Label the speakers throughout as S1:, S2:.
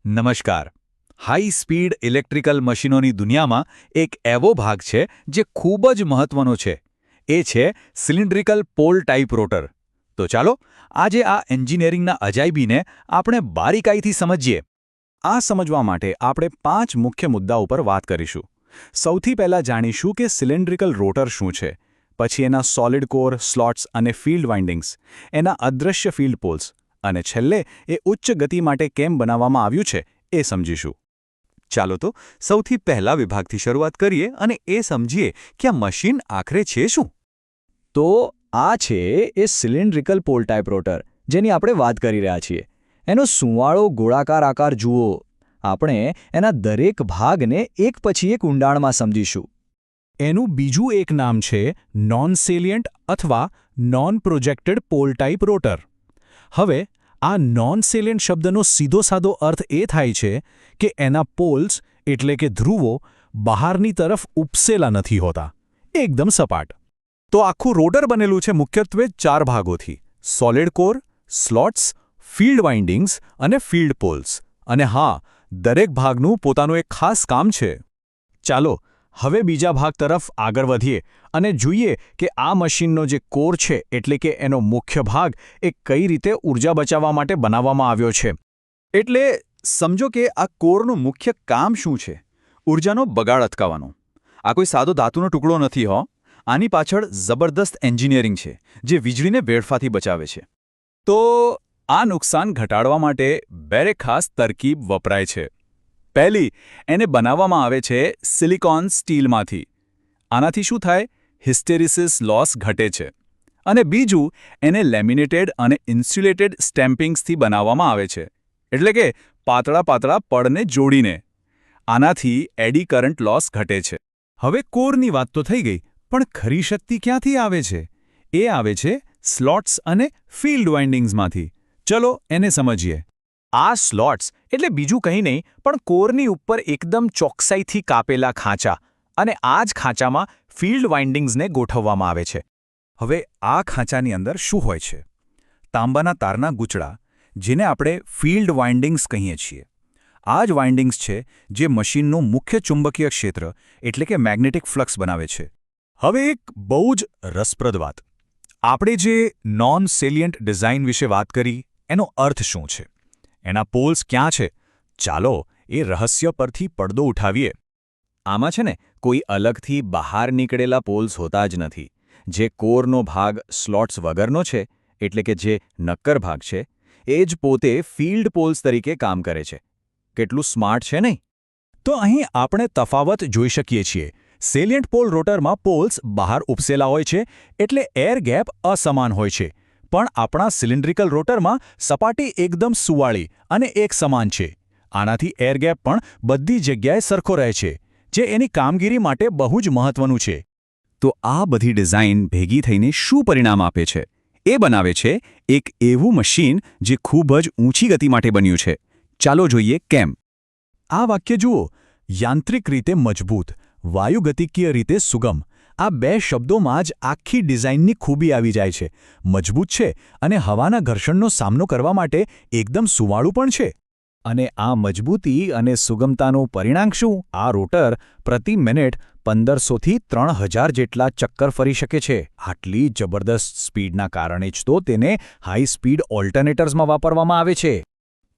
S1: નમસ્કાર. High speed electrical મશીનોની દુનિયામાં એક એવો ભાગ છે જે ખૂબ જ મહત્વનો છે. એ છે સિલિન્ડ્રિકલ પોલ ટાઇપ રોટર. તો ચાલો આજે આ એન્જિનિયરિંગના અજાયબીને આપણે બારીકાઈથી સમજીએ. આ સમજવા માટે આપણે 5 મુખ્ય મુદ્દા ઉપર વાત કરીશું. સૌથી પહેલા જાણીશું કે સિલિન્ડ્રિકલ રોટર શું છે, પછી એના સોલિડ કોર, સ્લોટ્સ અને ફિલ્ડ વાઇન્ડિંગ્સ, એના અદૃશ્ય ફિલ્ડ પોલ્સ, અને છેલ્લે એ ઉચ્ચ ગતિ માટે કેમ બનાવવામાં આવ્યું છે એ સમજીશું. ચાલો તો સૌથી પહેલા વિભાગથી શરૂઆત કરીએ અને એ સમજીએ કે આ મશીન આખરે છે શું.
S2: તો આ છે એ સિલિન્ડ્રિકલ પોલ ટાઇપ રોટર જેની આપણે વાત કરી રહ્યા છીએ. એનો સુંવાળો ગોળાકાર આકાર જુઓ. આપણે એના દરેક ભાગને એક પછી એક ઊંડાણમાં સમજીશું.
S3: એનું બીજું એક નામ છે નોન સેલિયન્ટ અથવા non projected pole type rotor. હવે આ નોન સેલિયન્ટ શબ્દનો સીધો સાદો અર્થ એ થાય છે કે એના પોલ્સ એટલે કે ધ્રુવો બહારની તરફ ઉપસેલા નથી હોતા, એકદમ સપાટ.
S1: તો આખું રોટર બનેલું છે મુખ્યત્વે 4 ભાગોથી: solid core, slots, field windings અને ફિલ્ડ પોલ્સ. અને હા, દરેક ભાગનું પોતાનું એક ખાસ કામ છે. ચાલો હવે બીજા ભાગ તરફ આગળ વધીએ અને જોઈએ કે આ મશીનનો જે કોર છે એટલે કે એનો મુખ્ય ભાગ એ કઈ રીતે ઊર્જા બચાવવા માટે બનાવવામાં આવ્યો છે. એટલે સમજો કે આ કોરનું મુખ્ય કામ શું છે: ઊર્જાનો બગાડ અટકાવવાનો. આ કોઈ સાદો ધાતુનો ટુકડો નથી હો. આની પાછળ જબરદસ્ત એન્જિનિયરિંગ છે જે વીજળીને વેડફાથી બચાવે છે. તો આ નુકસાન ઘટાડવા માટે બે ખાસ તરકીબ વપરાય છે. પહેલી, એને બનાવવામાં આવે છે સિલિકોન સ્ટીલમાંથી. આનાથી શું થાય? હિસ્ટેરિસિસ લોસ ઘટે છે. અને બીજું, એને લેમિનેટેડ અને ઇન્સ્યુલેટેડ સ્ટેમ્પિંગ્સથી બનાવવામાં આવે છે, એટલે કે પાતળા પાતળા પડને જોડીને. આનાથી એડી કરંટ લોસ ઘટે છે. હવે કોરની વાત તો થઈ ગઈ, પણ ખરી શક્તિ ક્યાંથી આવે છે? એ આવે છે સ્લોટ્સ અને ફિલ્ડ વાઇન્ડિંગ્સમાંથી. ચલો એને સમજીએ. આ સ્લોટ્સ એટલે બીજું કંઈ નહીં પણ કોરની ઉપર એકદમ ચોકસાઈથી કાપેલા ખાંચા, અને આ જ ખાંચામાં ફિલ્ડ વાઇન્ડિંગ્સને ગોઠવવામાં આવે છે. હવે આ ખાંચાની અંદર શું હોય છે? તાંબાના તારના ગૂંચળા, જેને આપણે ફિલ્ડ વાઇન્ડિંગ્સ કહીએ છીએ. આ જ વાઇન્ડિંગ્સ છે જે મશીનનું મુખ્ય ચુંબકીય ક્ષેત્ર એટલે કે મેગ્નેટિક ફ્લક્સ બનાવે છે. હવે એક બહુ જ રસપ્રદ વાત. આપણે જે નોન સેલિયન્ટ ડિઝાઇન વિશે વાત કરી, એનો અર્થ શું છે? એના પોલ્સ ક્યાં છે? ચાલો એ રહસ્ય પરથી પડદો ઉઠાવીએ. આમાં છે ને કોઈ અલગથી બહાર નીકળેલા પોલ્સ હોતા જ નથી. જે કોરનો ભાગ સ્લોટ્સ વગરનો છે, એટલે કે જે નક્કર ભાગ છે, એ જ પોતે ફિલ્ડ પોલ્સ તરીકે કામ કરે છે. કેટલું સ્માર્ટ છે નહીં? તો અહીં આપણે તફાવત જોઈ શકીએ છીએ. સેલિયન્ટ પોલ રોટરમાં પોલ્સ બહાર ઉપસેલા હોય છે, એટલે એર ગેપ અસમાન હોય છે. પણ આપણા સિલિન્ડ્રિકલ રોટરમાં સપાટી એકદમ સુવાળી અને એક સમાન છે. આનાથી એર ગેપ પણ બધી જગ્યાએ સરખો રહે છે, જે એની કામગીરી માટે બહુ જ મહત્વનું છે. તો આ બધી ડિઝાઇન ભેગી થઈને શું પરિણામ આપે છે? એ બનાવે છે એક એવું મશીન જે ખૂબ જ ઊંચી ગતિ માટે બન્યું છે. ચાલો જોઈએ કેમ. આ વાક્ય જુઓ: યાંત્રિક રીતે મજબૂત, વાયુગતિકીય રીતે સુગમ. આ બે શબ્દોમાં જ આખી ડિઝાઇનની ખૂબી આવી જાય છે. મજબૂત છે અને હવાના ઘર્ષણનો સામનો કરવા માટે એકદમ સુવાળું પણ છે. અને આ મજબૂતી અને સુગમતાનું પરિણામ શું? આ રોટર પ્રતિ મિનિટ 1500થી 3000 જેટલા ચક્કર ફરી શકે છે. આટલી જબરદસ્ત સ્પીડના કારણે જ તો તેને હાઈ સ્પીડ ઓલ્ટરનેટર્સમાં વાપરવામાં આવે છે.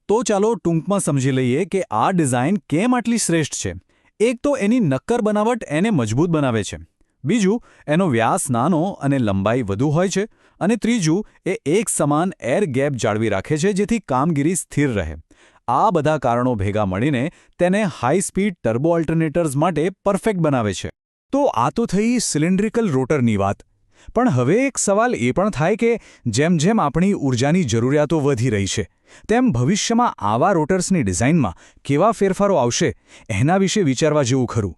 S1: તો ચાલો ટૂંકમાં સમજી લઈએ કે આ ડિઝાઇન કેમ આટલી શ્રેષ્ઠ છે. એક તો એની નક્કર બનાવટ એને મજબૂત બનાવે છે. બીજું, એનો વ્યાસ નાનો અને લંબાઈ વધુ હોય છે. અને ત્રીજું, એ એક સમાન એર ગેપ જાળવી રાખે છે જેથી કામગીરી સ્થિર રહે. આ બધા કારણો ભેગા મળીને તેને હાઈ સ્પીડ ટર્બો ઓલ્ટરનેટર્સ માટે પરફેક્ટ બનાવે છે. તો આ તો થઈ સિલિન્ડ્રિકલ રોટરની વાત. પણ હવે એક સવાલ એ પણ થાય કે જેમ જેમ આપણી ઊર્જાની જરૂરિયાતો વધી રહી છે, તેમ ભવિષ્યમાં આવા રોટર્સની ડિઝાઇનમાં કેવા ફેરફારો આવશે, એના વિશે વિચારવા જેવું ખરું.